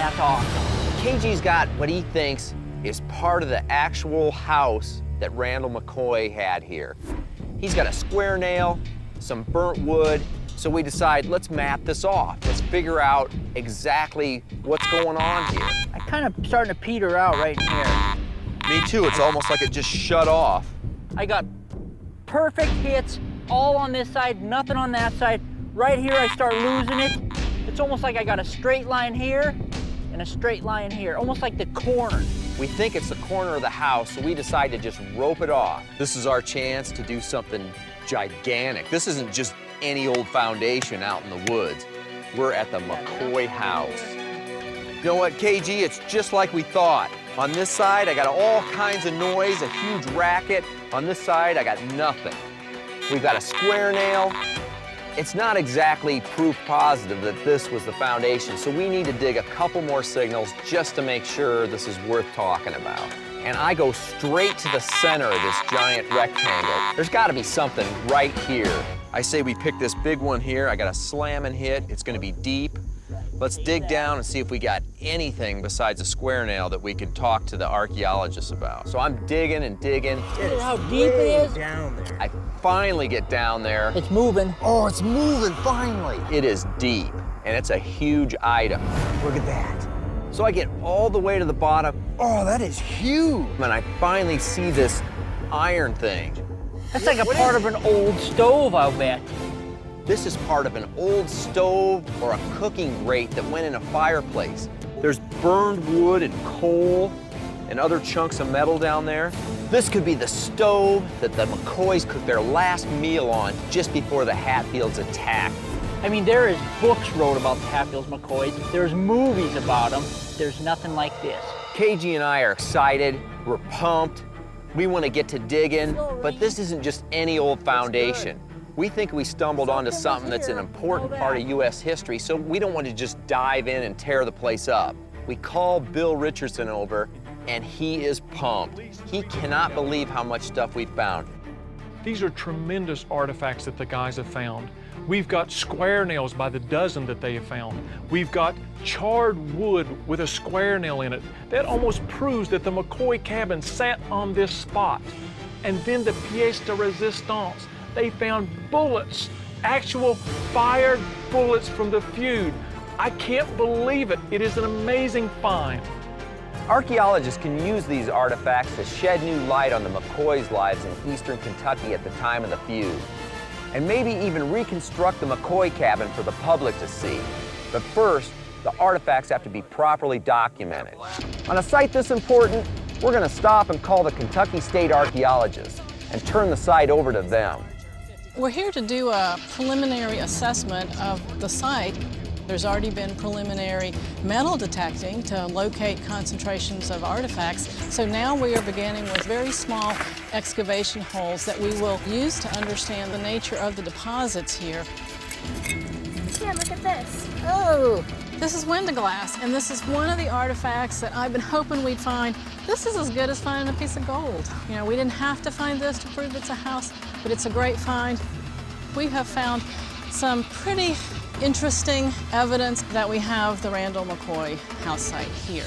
That's awesome. KG's got what he thinks is part of the actual house that Randall McCoy had here. He's got a square nail, some burnt wood, so we decide, let's map this off. Let's figure out exactly what's going on here. I'm kind of starting to peter out right in here. Me too, it's almost like it just shut off. I got perfect hits all on this side, nothing on that side. Right here, I start losing it. It's almost like I got a straight line here and a straight line here, almost like the corner. We think it's the corner of the house, so we decide to just rope it off. This is our chance to do something gigantic. This isn't just any old foundation out in the woods. We're at the McCoy house. You know what, KG? It's just like we thought. On this side, I got all kinds of noise, a huge racket. On this side, I got nothing. We've got a square nail. It's not exactly proof positive that this was the foundation, so we need to dig a couple more signals just to make sure this is worth talking about. And I go straight to the center of this giant rectangle. There's got to be something right here. I say we pick this big one here. I got a slam and hit. It's going to be deep. Let's dig down and see if we got anything besides a square nail that we can talk to the archaeologists about. So I'm digging and digging. Look at how deep it is. Down there. I finally get down there. It's moving. Oh, it's moving, finally. It is deep, and it's a huge item. Look at that. So I get all the way to the bottom. Oh, that is huge. And I finally see this iron thing. That's like a part of an old stove, I'll bet. This is part of an old stove or a cooking grate that went in a fireplace. There's burned wood and coal and other chunks of metal down there. This could be the stove that the McCoys cooked their last meal on just before the Hatfields attacked. I mean, there is books wrote about the Hatfields McCoys. There's movies about them. There's nothing like this. KG and I are excited. We're pumped. We want to get to digging, but this isn't just any old foundation. We think we stumbled onto something that's an important part of U.S. history, so we don't want to just dive in and tear the place up. We call Bill Richardson over, and he is pumped. He cannot believe how much stuff we found. These are tremendous artifacts that the guys have found. We've got square nails by the dozen that they have found. We've got charred wood with a square nail in it. That almost proves that the McCoy cabin sat on this spot. And then the pièce de résistance. They found bullets, actual fired bullets from the feud. I can't believe it. It is an amazing find. Archaeologists can use these artifacts to shed new light on the McCoys' lives in eastern Kentucky at the time of the feud, and maybe even reconstruct the McCoy cabin for the public to see. But first, the artifacts have to be properly documented. On a site this important, we're going to stop and call the Kentucky State Archaeologists and turn the site over to them. We're here to do a preliminary assessment of the site. There's already been preliminary metal detecting to locate concentrations of artifacts. So now we are beginning with very small excavation holes that we will use to understand the nature of the deposits here. Yeah, look at this. Oh, this is window glass, and this is one of the artifacts that I've been hoping we'd find. This is as good as finding a piece of gold. You know, we didn't have to find this to prove it's a house, but it's a great find. We have found some pretty interesting evidence that we have the Randall McCoy house site here.